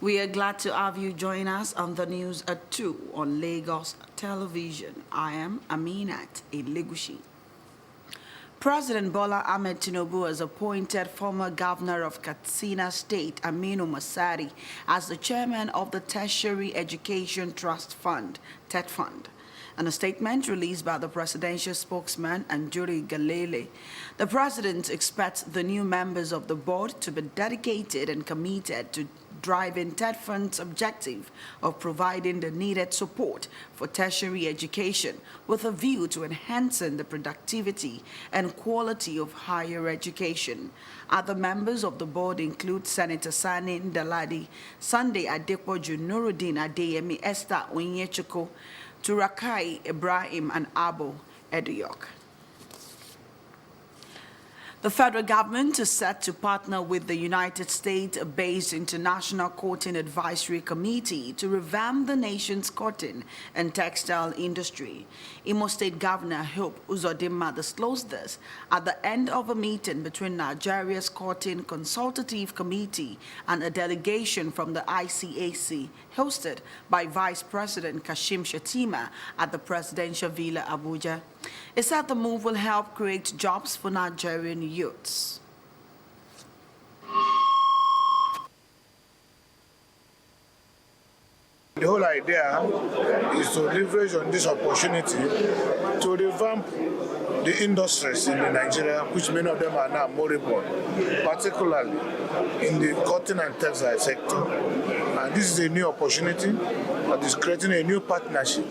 We are glad to have you join us on the news at 2 on Lagos Television. I am Aminat Elegushi. President Bola Ahmed Tinubu has appointed former governor of Katsina State, Aminu Masari, as the chairman of the Tertiary Education Trust Fund, TET Fund. In a statement released by the presidential spokesman, Anjuri Galele, the president expects the new members of the board to be dedicated and committed to driving TET Fund's objective of providing the needed support for tertiary education with a view to enhancing the productivity and quality of higher education. Other members of the board include Senator Sani Ndaladi, Sunday Adepoju, Nuruddin Adeyemi, Esther Onyechukwu, Turakai Ibrahim, and Abo Eduyok. The federal government is set to partner with the United States-based International Cotton Advisory Committee to revamp the nation's cotton and textile industry. Imo State Governor Hope Uzodimma disclosed this at the end of a meeting between Nigeria's Cotton Consultative Committee and a delegation from the ICAC, hosted by Vice President Kashim Shettima at the Presidential Villa, Abuja. It said the move will help create jobs for Nigerian youths. The whole idea is to leverage on this opportunity to revamp the industries in Nigeria, which many of them are now moribund, particularly in the cotton and textile sector. And this is a new opportunity that is creating a new partnership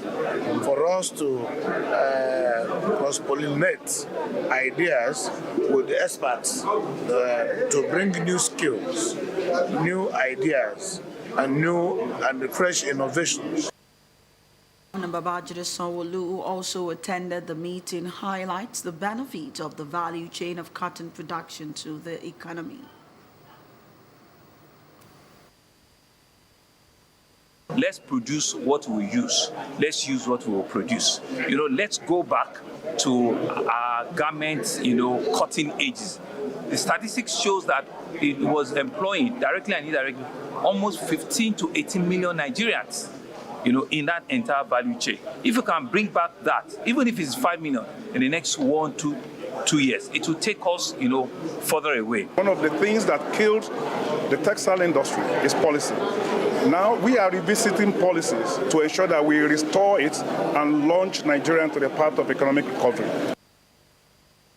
for us to cross-pollinate ideas with the experts to bring new skills, new ideas, and fresh innovations. Babajide Sanwo-Olu, who also attended the meeting, highlights the benefit of the value chain of cotton production to the economy. Let's produce what we use. Let's use what we will produce. Let's go back to our garments, cotton ages. The statistics shows that it was employing, directly and indirectly, almost 15 to 18 million Nigerians, in that entire value chain. If you can bring back that, even if it's 5 million in the next 1 to 2 years, it will take us, further away. One of the things that killed the textile industry is policy. Now we are revisiting policies to ensure that we restore it and launch Nigeria into the path of economic recovery.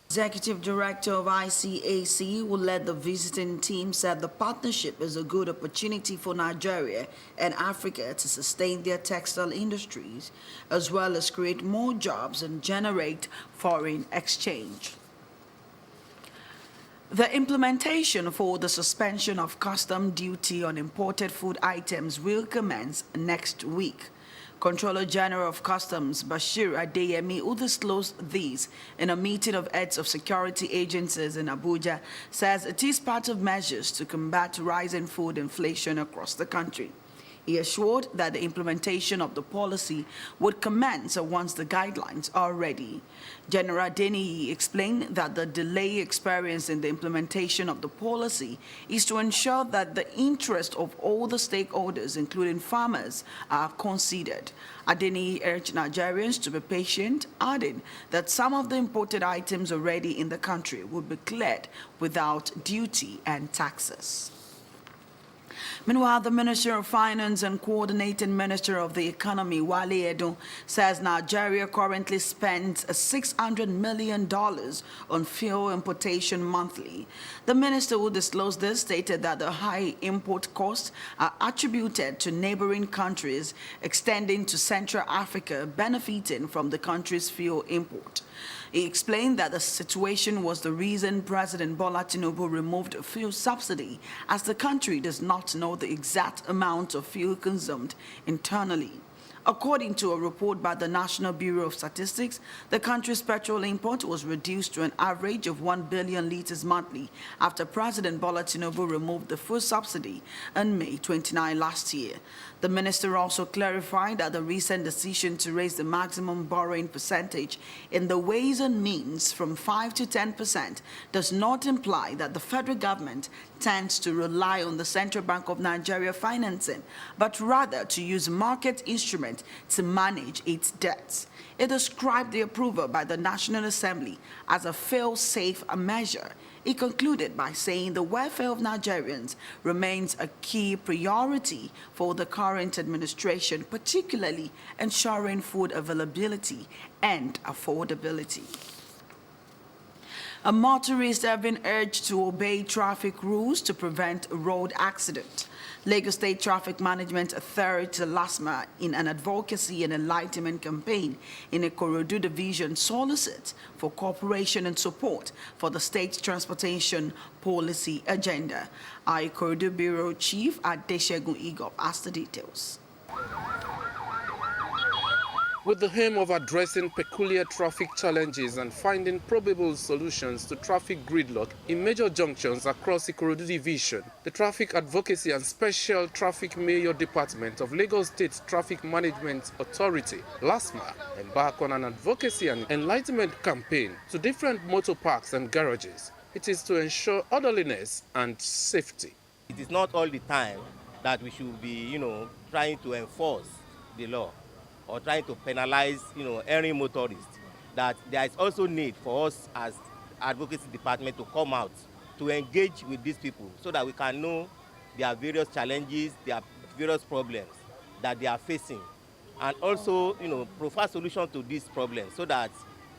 Executive Director of ICAC, who led the visiting team, said the partnership is a good opportunity for Nigeria and Africa to sustain their textile industries, as well as create more jobs and generate foreign exchange. The implementation for the suspension of custom duty on imported food items will commence next week. Controller General of Customs Bashir Adeyemi, who disclosed these in a meeting of heads of security agencies in Abuja, says it is part of measures to combat rising food inflation across the country. He assured that the implementation of the policy would commence once the guidelines are ready. General Adeniyi explained that the delay experienced in the implementation of the policy is to ensure that the interests of all the stakeholders, including farmers, are considered. Adeniyi urged Nigerians to be patient, adding that some of the imported items already in the country would be cleared without duty and taxes. Meanwhile, the Minister of Finance and Coordinating Minister of the Economy, Wale Edun, says Nigeria currently spends $600 million on fuel importation monthly. The minister who disclosed this stated that the high import costs are attributed to neighboring countries extending to Central Africa, benefiting from the country's fuel import. He explained that the situation was the reason President Bola Tinubu removed a fuel subsidy, as the country does not know the exact amount of fuel consumed internally. According to a report by the National Bureau of Statistics, the country's petrol import was reduced to an average of 1 billion liters monthly after President Bola Tinubu removed the fuel subsidy on May 29 last year. The minister also clarified that the recent decision to raise the maximum borrowing percentage in the Ways and Means from 5 to 10% does not imply that the federal government intends to rely on the Central Bank of Nigeria financing, but rather to use market instruments to manage its debts. It described the approval by the National Assembly as a fail-safe measure. It concluded by saying the welfare of Nigerians remains a key priority for the current administration, particularly ensuring food availability and affordability. Motorists have been urged to obey traffic rules to prevent road accident. Lagos State Traffic Management Authority, LASMA, in an advocacy and enlightenment campaign in Ikorodu Division, solicits for cooperation and support for the state's transportation policy agenda. Our Ikorodu Bureau Chief Adeshegun Igop has the details. With the aim of addressing peculiar traffic challenges and finding probable solutions to traffic gridlock in major junctions across Ikorodu Division, the Traffic Advocacy and Special Traffic Mayor Department of Lagos State Traffic Management Authority, LASMA, embarked on an advocacy and enlightenment campaign to different motor parks and garages. It is to ensure orderliness and safety. It is not all the time that we should be, trying to enforce the law or trying to penalize, erring motorists. That there is also need for us as advocacy department to come out to engage with these people so that we can know their various challenges, their various problems that they are facing, and also, provide solution to these problems so that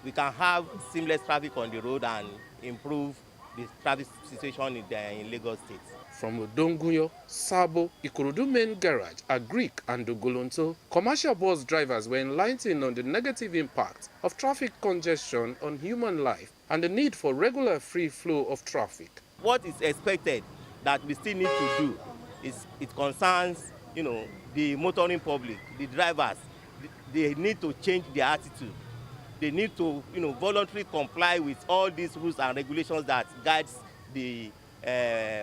we can have seamless traffic on the road and improve the traffic situation in Lagos State. From Odongunyo, Sabo, Ikorodu Main Garage, Agric, and Ogolonto, commercial bus drivers were enlightened on the negative impact of traffic congestion on human life and the need for regular free flow of traffic. What is expected that we still need to do is it concerns, the motoring public, the drivers. They need to change their attitude. They need to, voluntarily comply with all these rules and regulations that guides the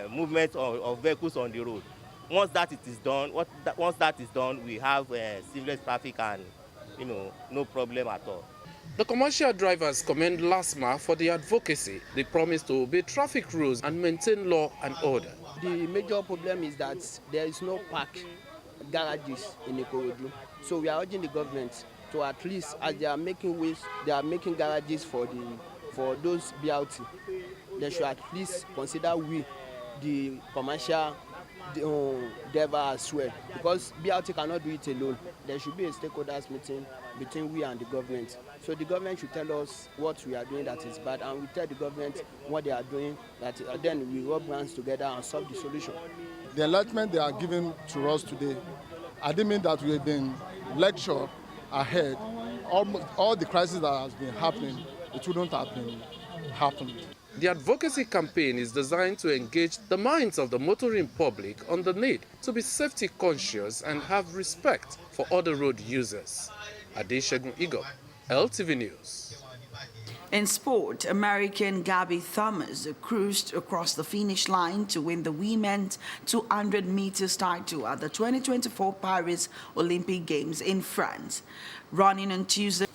movement of vehicles on the road. Once that is done, we have seamless traffic and no problem at all. The commercial drivers commend LASMA for the advocacy. They promise to obey traffic rules and maintain law and order. The major problem is that there is no park garages in Ikorodu. So we are urging the government to at least, as they are making ways, they are making garages for those BRT. They should at least consider we, the commercial driver as well, because BRT cannot do it alone. There should be a stakeholders meeting between we and the government. So the government should tell us what we are doing that is bad, and we tell the government what they are doing, that then we rub hands together and solve the solution. The enlightenment they are giving to us today, I didn't mean that we have been lectured ahead. All the crises that has been happening, it wouldn't have been happening. The advocacy campaign is designed to engage the minds of the motoring public on the need to be safety conscious and have respect for other road users. Adeshegun Igop, LTV News. In sport, American Gabby Thomas cruised across the finish line to win the women's 200 meters title at the 2024 Paris Olympic Games in France. Running on Tuesday.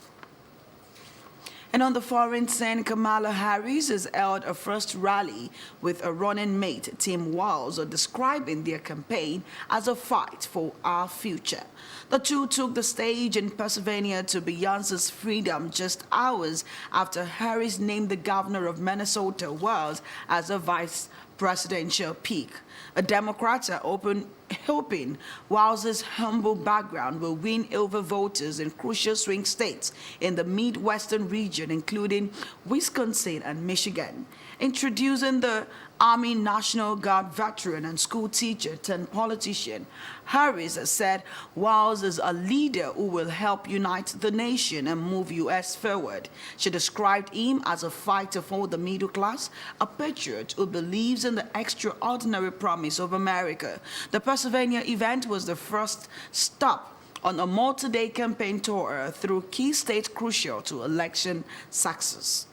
And on the foreign scene, Kamala Harris has held a first rally with a running mate, Tim Walz, describing their campaign as a fight for our future. The two took the stage in Pennsylvania to Beyonce's Freedom just hours after Harris named the governor of Minnesota, Walz, as a vice presidential pick. A Democrats are hoping Walz's humble background will win over voters in crucial swing states in the Midwestern region, including Wisconsin and Michigan. Introducing the Army National Guard veteran and school teacher turned politician, Harris said Walz is a leader who will help unite the nation and move U.S. forward. She described him as a fighter for the middle class, a patriot who believes in the extraordinary promise of America. The Pennsylvania event was the first stop on a multi-day campaign tour through key states crucial to election success.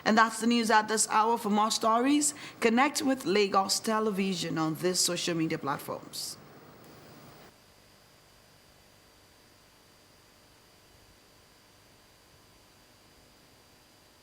And that's the news at this hour. For more stories, connect with Lagos Television on these social media platforms.